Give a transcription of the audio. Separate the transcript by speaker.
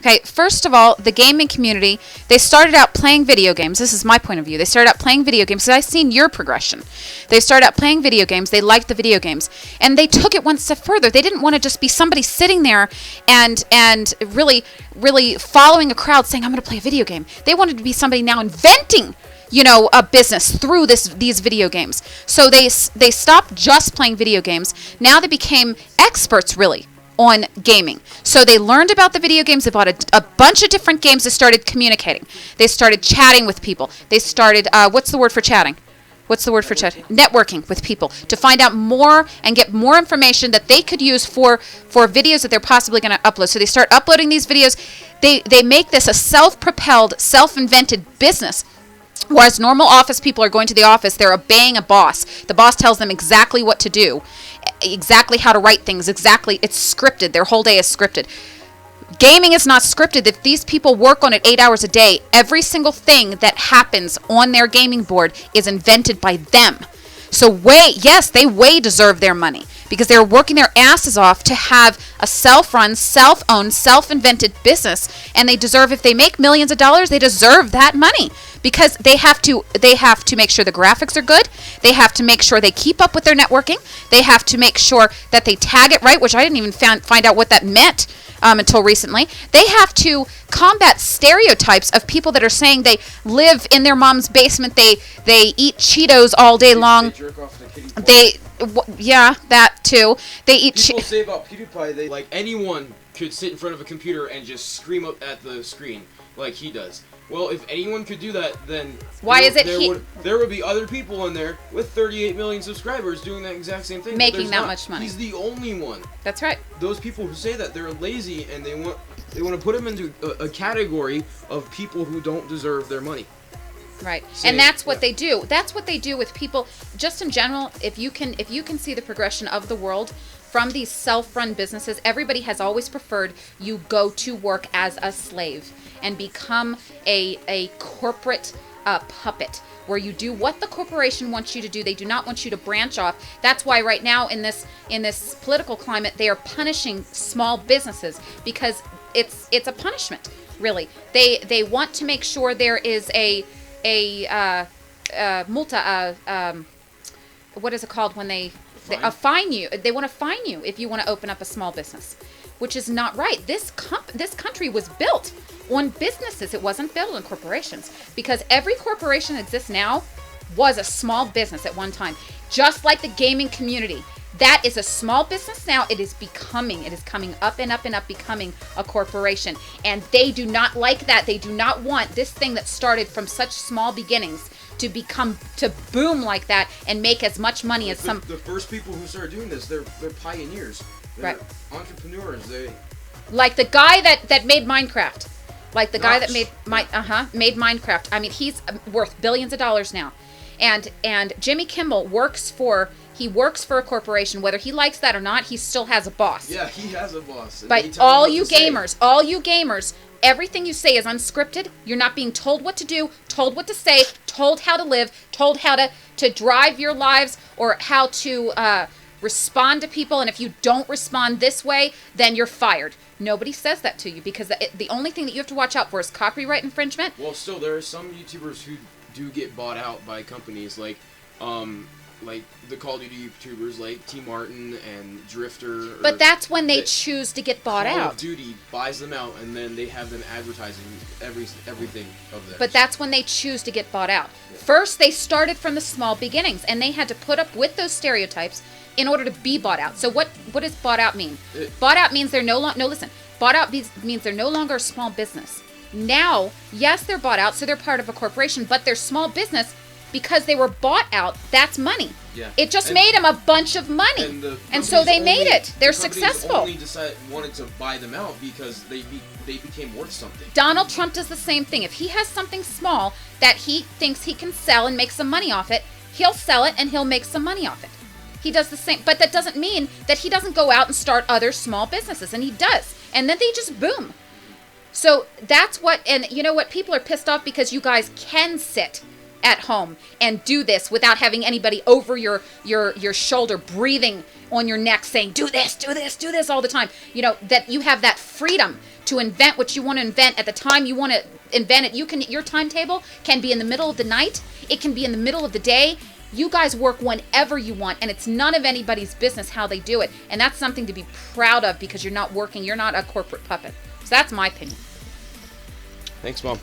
Speaker 1: Okay, first of all, the gaming community, they started out playing video games. This is my point of view. They started out playing video games. So I've seen your progression. They started out playing video games. They liked the video games. And they took it one step further. They didn't want to just be somebody sitting there and really, really following a crowd saying, I'm going to play a video game. They wanted to be somebody now inventing, a business through these video games. So they stopped just playing video games. Now they became experts, really, on gaming. So they learned about the video games. They bought a bunch of different games. They started communicating. They started chatting with people. They started, what's the word for chatting? What's the word for chat? Networking with people to find out more and get more information that they could use for videos that they're possibly going to upload. So they start uploading these videos. They make this a self-propelled, self-invented business. Whereas normal office people are going to the office, they're obeying a boss. The boss tells them exactly what to do, exactly how to write things, exactly. It's scripted. Their whole day is scripted. Gaming is not scripted. If these people work on it 8 hours a day, every single thing that happens on their gaming board is invented by them. So they way deserve their money because they're working their asses off to have a self-run, self-owned, self-invented business, and they deserve, if they make millions of dollars, they deserve that money because they have to make sure the graphics are good. They have to make sure they keep up with their networking. They have to make sure that they tag it right, which I didn't even find out what that meant until recently. They have to combat stereotypes of people that are saying they live in their mom's basement, they eat Cheetos all day long.
Speaker 2: They jerk off the kitty
Speaker 1: that too. They eat.
Speaker 2: People say about PewDiePie, like anyone could sit in front of a computer and just scream up at the screen like he does. Well, if anyone could do that, then there would be other people in there with 38 million subscribers doing that exact same thing.
Speaker 1: Making that much money.
Speaker 2: He's the only one.
Speaker 1: That's right.
Speaker 2: Those people who say that, they're lazy and they want to put him into a category of people who don't deserve their money.
Speaker 1: Right. And that's what they do. That's what they do with people just in general. If you can see the progression of the world from these self-run businesses, everybody has always preferred you go to work as a slave and become a corporate puppet where you do what the corporation wants you to do. They do not want you to branch off. That's why right now in this political climate, they are punishing small businesses because it's a punishment, really. They want to make sure there is a multa, what is it called when they fine you? They want to fine you if you want to open up a small business, which is not right. This country was built on businesses. It wasn't built on corporations because every corporation that exists now was a small business at one time, just like the gaming community. That is a small business now. It is coming up and up and up, becoming a corporation. And they do not like that. They do not want this thing that started from such small beginnings to boom like that and make as much money as some.
Speaker 2: The first people who started doing this, they're pioneers. They're entrepreneurs.
Speaker 1: Like the guy that made Minecraft. Like the guy that made Minecraft. I mean, he's worth billions of dollars now. And Jimmy Kimmel works for a corporation. Whether he likes that or not, he still has a boss.
Speaker 2: Yeah, he has a boss.
Speaker 1: But all you gamers, everything you say is unscripted. You're not being told what to do, told what to say, told how to live, told how to drive your lives or how to respond to people. And if you don't respond this way, then you're fired. Nobody says that to you because the only thing that you have to watch out for is copyright infringement.
Speaker 2: Well, still, there are some YouTubers who do get bought out by companies like the Call of Duty YouTubers like T. Martin and Drifter.
Speaker 1: But that's when they choose to get bought out.
Speaker 2: Call of Duty buys them out, and then they have them advertising everything of theirs.
Speaker 1: But that's when they choose to get bought out. Yeah. First, they started from the small beginnings, and they had to put up with those stereotypes in order to be bought out. So what does bought out mean? Bought out means they're bought out means they're no longer a small business. Now, yes, they're bought out, so they're part of a corporation, but they're small business because they were bought out. That's money.
Speaker 2: Yeah.
Speaker 1: It just made them a bunch of money, and so they made it. They're successful.
Speaker 2: Only wanted to buy them out because they became worth something.
Speaker 1: Donald Trump does the same thing. If he has something small that he thinks he can sell and make some money off it, he'll sell it and he'll make some money off it. He does the same, but that doesn't mean that he doesn't go out and start other small businesses, and he does, and then they just boom. So that's what, and you know what? People are pissed off because you guys can sit at home and do this without having anybody over your shoulder breathing on your neck saying, do this, do this, do this all the time. You know, that you have that freedom to invent what you want to invent at the time you want to invent it. Your timetable can be in the middle of the night. It can be in the middle of the day. You guys work whenever you want, and it's none of anybody's business how they do it. And that's something to be proud of because you're not working. You're not a corporate puppet. So that's my opinion.
Speaker 2: Thanks, Mom.